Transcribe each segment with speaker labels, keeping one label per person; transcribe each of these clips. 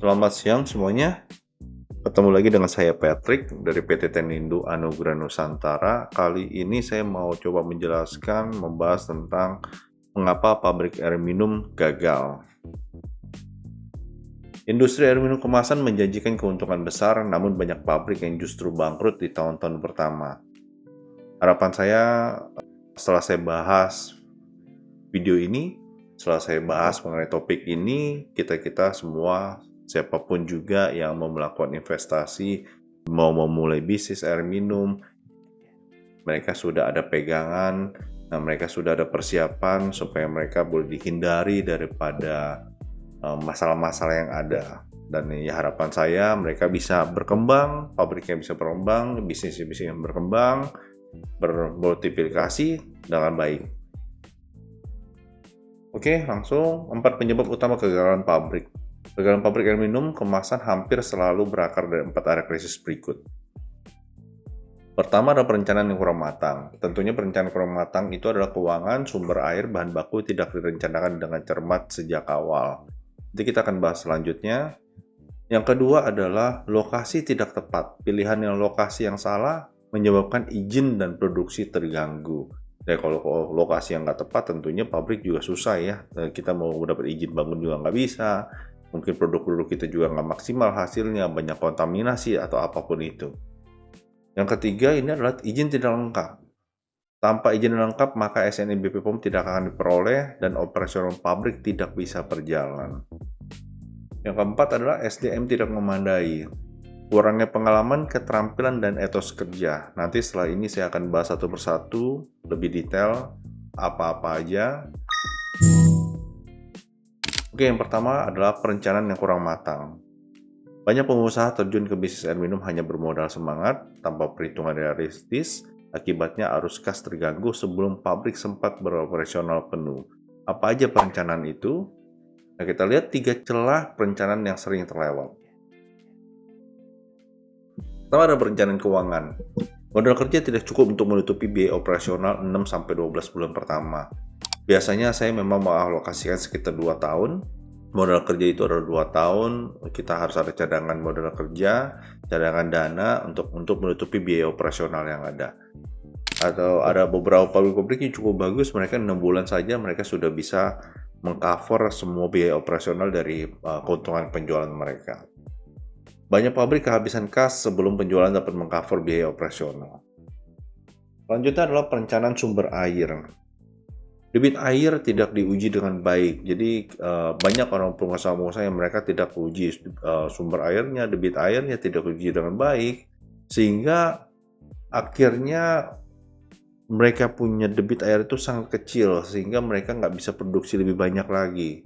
Speaker 1: Selamat siang semuanya. Ketemu lagi dengan saya Patrick dari PT Tenindo Anugrah Nusantara. Kali ini saya mau coba menjelaskan, membahas tentang mengapa pabrik air minum gagal. Industri air minum kemasan menjanjikan keuntungan besar, namun banyak pabrik yang justru bangkrut di tahun-tahun pertama. Harapan saya setelah saya bahas video ini, setelah saya bahas mengenai topik ini, kita semua, siapapun juga yang mau melakukan investasi, mau memulai bisnis air minum, mereka sudah ada pegangan, mereka sudah ada persiapan supaya mereka boleh dihindari daripada masalah-masalah yang ada. Dan ya harapan saya mereka bisa berkembang, pabriknya bisa berkembang, bisnis-bisnisnya berkembang, bermultiplikasi dengan baik. Oke, langsung 4 penyebab utama kegagalan pabrik. Kegagalan pabrik air minum kemasan hampir selalu berakar dari 4 area krisis berikut. Pertama adalah perencanaan yang kurang matang. Tentunya perencanaan kurang matang itu adalah keuangan, sumber air, bahan baku tidak direncanakan dengan cermat sejak awal. Jadi kita akan bahas selanjutnya. Yang kedua adalah lokasi tidak tepat. Pilihan lokasi yang salah menyebabkan izin dan produksi terganggu. Ya kalau lokasi yang nggak tepat tentunya pabrik juga susah ya. Kita mau dapat izin bangun juga nggak bisa. Mungkin produk-produk kita juga nggak maksimal hasilnya, banyak kontaminasi atau apapun itu. Yang ketiga ini adalah izin tidak lengkap. Tanpa izin lengkap maka SNI BPOM tidak akan diperoleh dan operasional pabrik tidak bisa berjalan. Yang keempat adalah SDM tidak memadai. Kurangnya pengalaman, keterampilan, dan etos kerja. Nanti setelah ini saya akan bahas satu persatu, lebih detail, apa-apa aja. Oke, yang pertama adalah perencanaan yang kurang matang. Banyak pengusaha terjun ke bisnis air minum hanya bermodal semangat, tanpa perhitungan realistis, akibatnya arus kas terganggu sebelum pabrik sempat beroperasional penuh. Apa aja perencanaan itu? Nah, kita lihat 3 celah perencanaan yang sering terlewat. Pertama ada perencanaan keuangan. Modal kerja tidak cukup untuk menutupi biaya operasional 6-12 bulan pertama. Biasanya saya memang mengalokasikan sekitar 2 tahun. Modal kerja itu adalah 2 tahun, kita harus ada cadangan modal kerja, cadangan dana untuk menutupi biaya operasional yang ada. Atau ada beberapa pabrik-pabrik yang cukup bagus, mereka 6 bulan saja mereka sudah bisa mengcover semua biaya operasional dari keuntungan penjualan mereka. Banyak pabrik kehabisan kas sebelum penjualan dapat mengcover biaya operasional. Selanjutnya adalah perencanaan sumber air. Debit air tidak diuji dengan baik, jadi banyak orang pengusaha-pengusaha yang mereka tidak uji sumber airnya, debit airnya tidak diuji dengan baik, sehingga akhirnya mereka punya debit air itu sangat kecil, sehingga mereka nggak bisa produksi lebih banyak lagi.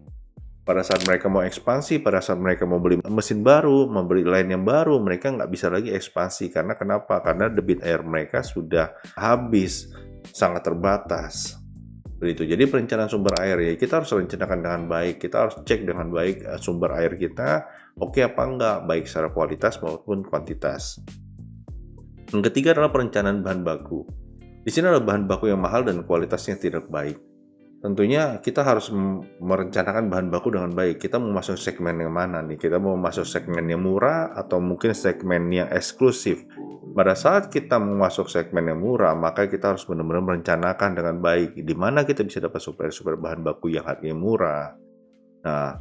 Speaker 1: Pada saat mereka mau ekspansi, pada saat mereka mau beli mesin baru, mau beli line yang baru, mereka nggak bisa lagi ekspansi. Karena kenapa? Karena debit air mereka sudah habis, sangat terbatas. Begitu. Jadi perencanaan sumber air ya, kita harus rencanakan dengan baik, kita harus cek dengan baik sumber air kita, oke apa enggak, baik secara kualitas maupun kuantitas. Yang ketiga adalah perencanaan bahan baku. Di sini ada bahan baku yang mahal dan kualitasnya tidak baik. Tentunya kita harus merencanakan bahan baku dengan baik. Kita mau masuk segmen yang mana nih? Kita mau masuk segmen yang murah atau mungkin segmen yang eksklusif. Pada saat kita mau masuk segmen yang murah, maka kita harus benar-benar merencanakan dengan baik. Di mana kita bisa dapat supplier bahan baku yang harganya murah. Nah,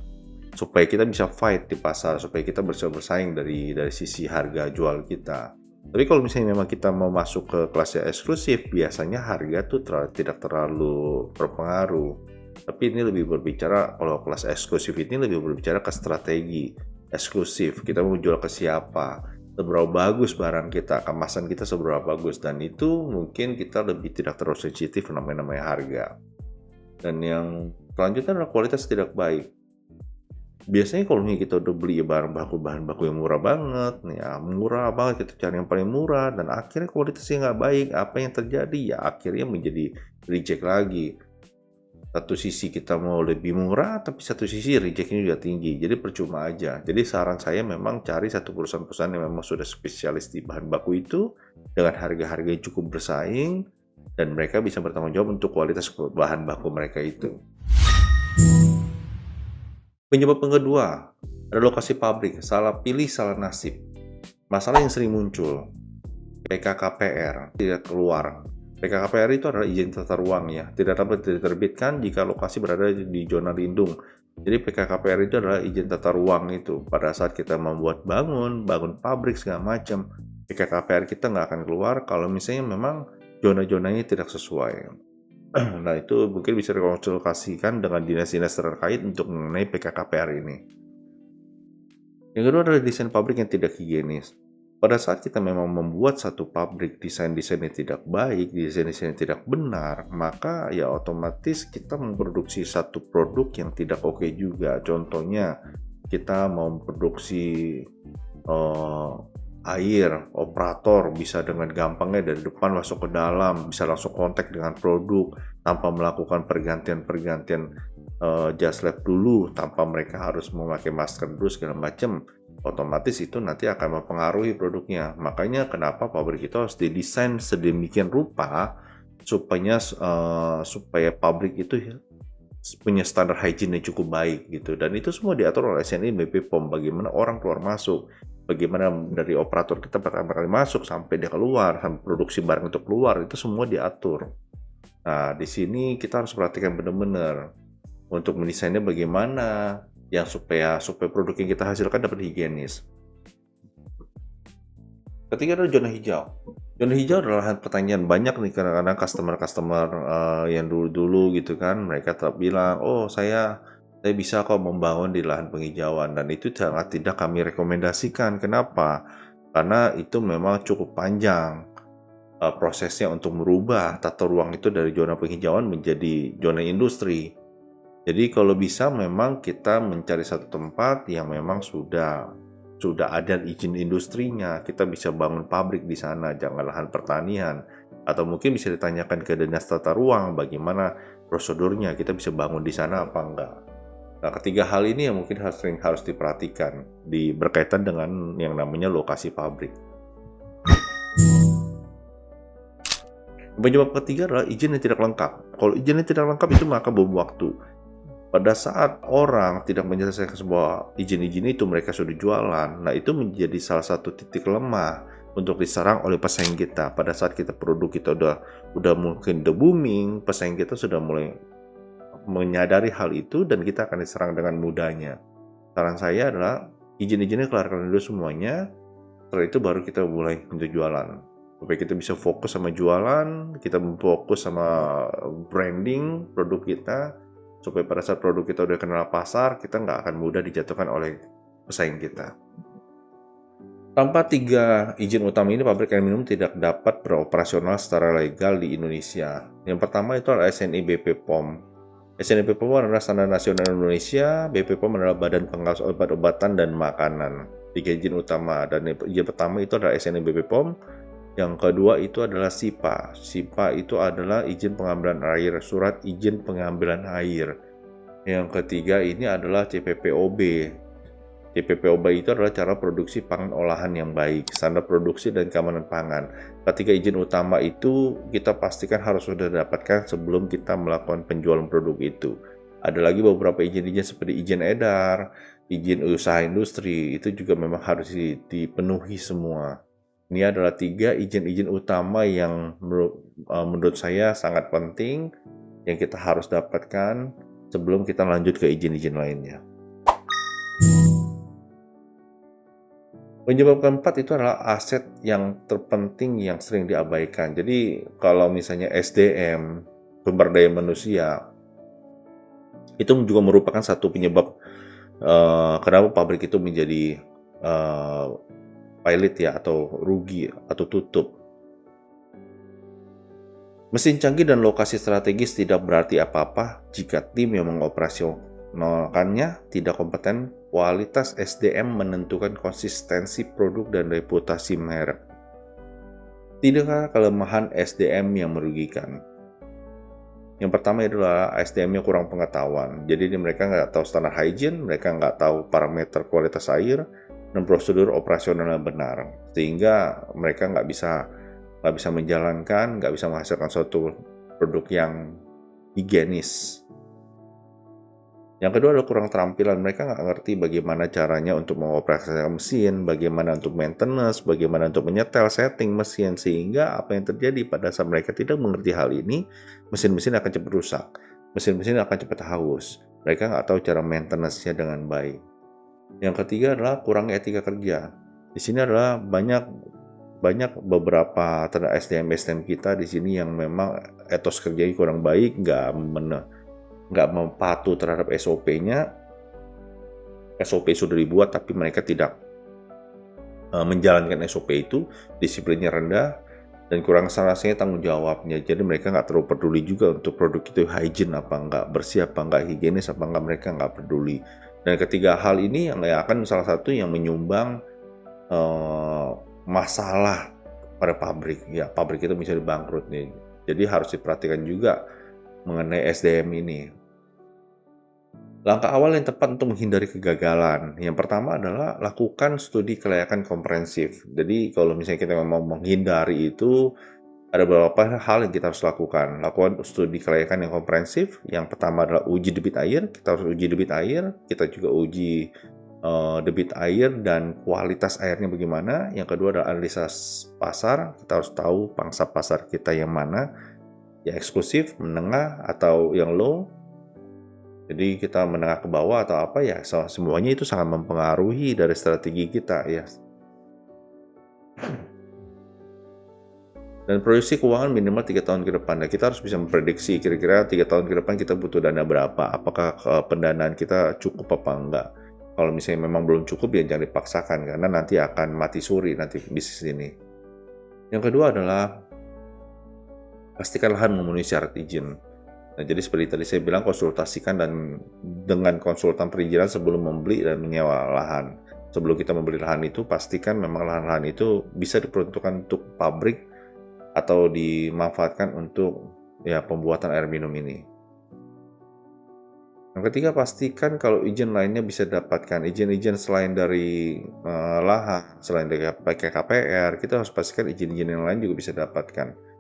Speaker 1: supaya kita bisa fight di pasar, supaya kita bisa bersaing dari sisi harga jual kita. Tapi kalau misalnya memang kita mau masuk ke kelas yang eksklusif, biasanya harga tuh tidak terlalu berpengaruh. Tapi ini lebih berbicara, kalau kelas eksklusif ini lebih berbicara ke strategi eksklusif. Kita mau jual ke siapa, seberapa bagus barang kita, kemasan kita seberapa bagus. Dan itu mungkin kita lebih tidak terlalu sensitif namanya harga. Dan yang selanjutnya adalah kualitas tidak baik. Biasanya kalau kita udah beli bahan baku yang murah banget, ya murah banget, kita cari yang paling murah, dan akhirnya kualitasnya nggak baik, apa yang terjadi? Ya akhirnya menjadi reject lagi. Satu sisi kita mau lebih murah, tapi satu sisi rejectnya juga tinggi, jadi percuma aja. Jadi saran saya memang cari satu perusahaan-perusahaan yang memang sudah spesialis di bahan baku itu, dengan harga-harga yang cukup bersaing, dan mereka bisa bertanggung jawab untuk kualitas bahan baku mereka itu. Penyebab yang kedua, Ada lokasi pabrik, salah pilih, salah nasib. Masalah yang sering muncul, PKKPR tidak keluar. PKKPR itu adalah izin tata ruang ya, tidak dapat diterbitkan jika lokasi berada di zona lindung. Jadi PKKPR itu adalah izin tata ruang itu. Pada saat kita membuat bangun pabrik segala macam, PKKPR kita nggak akan keluar kalau misalnya memang zona-zonanya tidak sesuai. Nah itu mungkin bisa dikonsultasikan dengan dinas-dinas terkait untuk mengenai PKKPR ini. Yang kedua adalah desain pabrik yang tidak higienis. Pada saat kita memang membuat satu pabrik, desain-desain yang tidak baik, desain-desain yang tidak benar, maka ya otomatis kita memproduksi satu produk yang tidak oke juga. Contohnya, kita mau memproduksi air, operator bisa dengan gampangnya dari depan masuk ke dalam, bisa langsung kontak dengan produk tanpa melakukan pergantian-pergantian just lab dulu, tanpa mereka harus memakai masker dulu segala macam. Otomatis itu nanti akan mempengaruhi produknya. Makanya kenapa pabrik itu harus didesain sedemikian rupa supaya pabrik itu ya, punya standar hygiene yang cukup baik gitu. Dan itu semua diatur oleh SNI BP POM, bagaimana orang keluar masuk, bagaimana dari operator kita pertama kali masuk sampai dia keluar, sampai produksi barang untuk keluar, itu semua diatur. Nah, di sini kita harus perhatikan benar-benar untuk mendesainnya bagaimana yang supaya produk yang kita hasilkan dapat higienis. Ketiga adalah zona hijau. Zona hijau adalah lahan pertanian. Banyak nih kadang-kadang customer yang dulu-dulu gitu kan, mereka tetap bilang, oh saya bisa kok membangun di lahan penghijauan, dan itu sangat tidak kami rekomendasikan. Kenapa? Karena itu memang cukup panjang prosesnya untuk merubah tata ruang itu dari zona penghijauan menjadi zona industri. Jadi kalau bisa memang kita mencari satu tempat yang memang sudah ada izin industrinya, kita bisa bangun pabrik di sana, jangan lahan pertanian. Atau mungkin bisa ditanyakan ke dinas tata ruang bagaimana prosedurnya, kita bisa bangun di sana apa enggak. Nah, ketiga hal ini yang mungkin sering harus diperhatikan berkaitan dengan yang namanya lokasi pabrik. Penyebab ketiga adalah izin yang tidak lengkap. Kalau izin yang tidak lengkap itu maka bom waktu. Pada saat orang tidak menyelesaikan sebuah izin-izin itu, mereka sudah jualan. Nah, itu menjadi salah satu titik lemah untuk diserang oleh pesaing kita. Pada saat produk kita udah mungkin the booming, pesaing kita sudah mulai menyadari hal itu dan kita akan diserang dengan mudahnya. Saran saya adalah izin-izinnya kelarkan dulu semuanya. Setelah itu baru kita mulai untuk jualan. Supaya kita bisa fokus sama jualan, kita fokus sama branding produk kita, supaya pada saat produk kita udah kenal pasar, kita nggak akan mudah dijatuhkan oleh pesaing kita. Tanpa 3 izin utama ini, pabrik air minum tidak dapat beroperasional secara legal di Indonesia. Yang pertama itu adalah SNI BP POM. SNI BP POM adalah Standar Nasional Indonesia, BP POM adalah Badan Pengawas Obat-obatan dan Makanan. 3 izin utama, dan izin pertama itu adalah SNI BP POM. Yang kedua itu adalah SIPA. SIPA itu adalah izin pengambilan air, surat izin pengambilan air. Yang ketiga ini adalah CPPOB. CPPOB itu adalah cara produksi pangan olahan yang baik, standar produksi dan keamanan pangan. Ketiga izin utama itu kita pastikan harus sudah dapatkan sebelum kita melakukan penjualan produk itu. Ada lagi beberapa izin-izin seperti izin edar, izin usaha industri, itu juga memang harus dipenuhi semua. Ini adalah 3 izin-izin utama yang menurut saya sangat penting yang kita harus dapatkan sebelum kita lanjut ke izin-izin lainnya. Penyebab keempat itu adalah aset yang terpenting yang sering diabaikan. Jadi kalau misalnya SDM, sumber daya manusia, itu juga merupakan satu penyebab kenapa pabrik itu menjadi pilot ya, atau rugi atau tutup. Mesin canggih dan lokasi strategis tidak berarti apa-apa jika tim yang mengoperasionalkannya tidak kompeten. Kualitas SDM menentukan konsistensi produk dan reputasi merek. Tidakkah kelemahan SDM yang merugikan? Yang pertama adalah SDM-nya kurang pengetahuan. Jadi mereka nggak tahu standar hygiene, mereka nggak tahu parameter kualitas air, dan prosedur operasional yang benar, sehingga mereka nggak bisa menjalankan, nggak bisa menghasilkan suatu produk yang higienis. Yang kedua adalah kurang terampilan. Mereka nggak ngerti bagaimana caranya untuk mengoperasikan mesin, bagaimana untuk maintenance, bagaimana untuk menyetel setting mesin, sehingga apa yang terjadi pada saat mereka tidak mengerti hal ini, mesin-mesin akan cepat rusak, mesin-mesin akan cepat haus. Mereka nggak tahu cara maintenance-nya dengan baik. Yang ketiga adalah kurang etika kerja. Di sini adalah banyak beberapa SDM kita di sini yang memang etos kerjanya kurang baik, nggak patuh terhadap SOP-nya. SOP sudah dibuat tapi mereka tidak menjalankan SOP itu, disiplinnya rendah, dan kurang rasanya tanggung jawabnya. Jadi mereka nggak terlalu peduli juga untuk produk itu hygiene apa enggak, bersih apa enggak, higienis apa enggak, mereka nggak peduli. Dan ketiga hal ini yang akan salah satu yang menyumbang masalah pada pabrik. Ya, pabrik itu bisa dibangkrut nih. Jadi harus diperhatikan juga mengenai SDM ini. Langkah awal yang tepat untuk menghindari kegagalan. Yang pertama adalah lakukan studi kelayakan komprehensif. Jadi kalau misalnya kita mau menghindari itu, ada beberapa hal yang kita harus lakukan. Lakukan studi kelayakan yang komprehensif. Yang pertama adalah uji debit air. Kita harus uji debit air. Kita juga uji debit air dan kualitas airnya bagaimana. Yang kedua adalah analisa pasar. Kita harus tahu pangsa pasar kita yang mana, yang eksklusif, menengah, atau yang low. Jadi kita menengah ke bawah atau apa ya, semuanya itu sangat mempengaruhi dari strategi kita ya. Dan proyeksi keuangan minimal 3 tahun ke depan. Nah, kita harus bisa memprediksi kira-kira 3 tahun ke depan kita butuh dana berapa. Apakah pendanaan kita cukup apa enggak. Kalau misalnya memang belum cukup ya jangan dipaksakan, karena nanti akan mati suri nanti bisnis ini. Yang kedua adalah pastikan lahan memenuhi syarat izin. Nah, jadi seperti tadi saya bilang, konsultasikan dengan konsultan perizinan sebelum membeli dan menyewa lahan. Sebelum kita membeli lahan itu, pastikan memang lahan-lahan itu bisa diperuntukkan untuk pabrik atau dimanfaatkan untuk pembuatan air minum ini. Yang ketiga, pastikan kalau izin lainnya bisa didapatkan. Izin-izin selain dari lahan, selain dari KPR, kita harus pastikan izin-izin yang lain juga bisa didapatkan.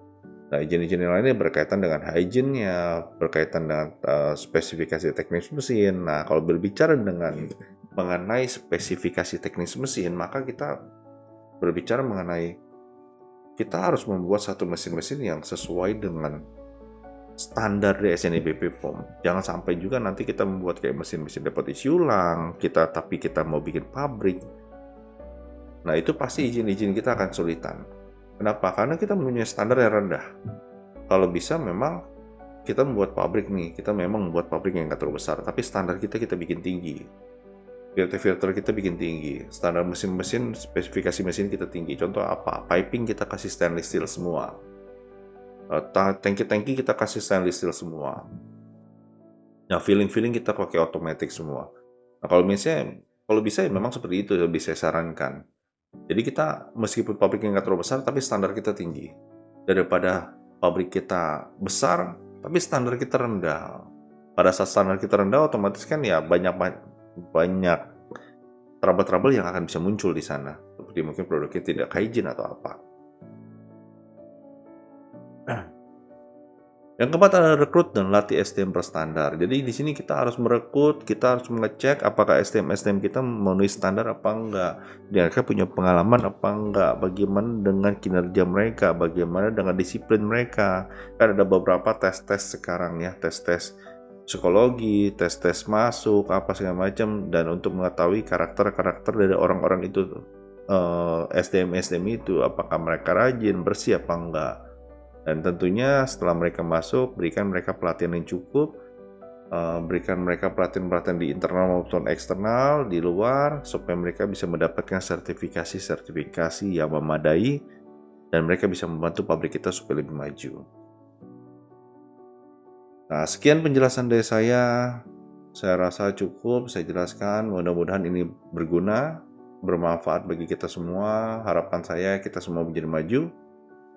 Speaker 1: Nah, izin-izin yang lainnya berkaitan dengan hygiene-nya, berkaitan dengan spesifikasi teknis mesin. Nah, kalau berbicara mengenai spesifikasi teknis mesin, maka kita berbicara mengenai kita harus membuat satu mesin-mesin yang sesuai dengan standar dari SNI BPOM. Jangan sampai juga nanti kita membuat kayak mesin-mesin dapat isi ulang, tapi kita mau bikin pabrik. Nah, itu pasti izin-izin kita akan kesulitan. Kenapa? Karena kita mempunyai standar yang rendah. Kalau bisa memang kita membuat pabrik nih, kita memang membuat pabrik yang nggak terlalu besar, tapi standar kita bikin tinggi. Filter kita bikin tinggi. Standar mesin-mesin, spesifikasi mesin kita tinggi. Contoh apa? Piping kita kasih stainless steel semua. Tangki-tangki kita kasih stainless steel semua. Nah, filling kita pakai otomatis semua. Nah, kalau bisa memang seperti itu lebih saya sarankan. Jadi kita meskipun pabrik yang nggak terlalu besar, tapi standar kita tinggi. Daripada pabrik kita besar, tapi standar kita rendah. Pada saat standar kita rendah, otomatis kan ya banyak trouble-trouble yang akan bisa muncul di sana. Seperti mungkin produknya tidak hygiene atau apa. Yang keempat adalah rekrut dan latih SDM berstandar. Jadi di sini kita harus merekrut, kita harus mengecek apakah SDM kita memenuhi standar apa enggak. Mereka punya pengalaman apa enggak, bagaimana dengan kinerja mereka, bagaimana dengan disiplin mereka. Kan ada beberapa tes-tes sekarang ya, tes-tes psikologi, tes-tes masuk, apa segala macam. Dan untuk mengetahui karakter-karakter dari orang-orang itu, SDM itu, apakah mereka rajin, bersih apa enggak. Dan tentunya setelah mereka masuk, berikan mereka pelatihan yang cukup, berikan mereka pelatihan-pelatihan di internal maupun eksternal, di luar, supaya mereka bisa mendapatkan sertifikasi yang memadai, dan mereka bisa membantu pabrik kita supaya lebih maju. Nah, sekian penjelasan dari saya rasa cukup, saya jelaskan, mudah-mudahan ini berguna, bermanfaat bagi kita semua. Harapan saya kita semua menjadi maju,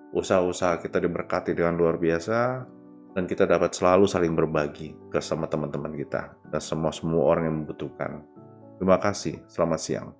Speaker 1: usaha-usaha kita diberkati dengan luar biasa, dan kita dapat selalu saling berbagi ke sama teman-teman kita dan semua orang yang membutuhkan. Terima kasih, selamat siang.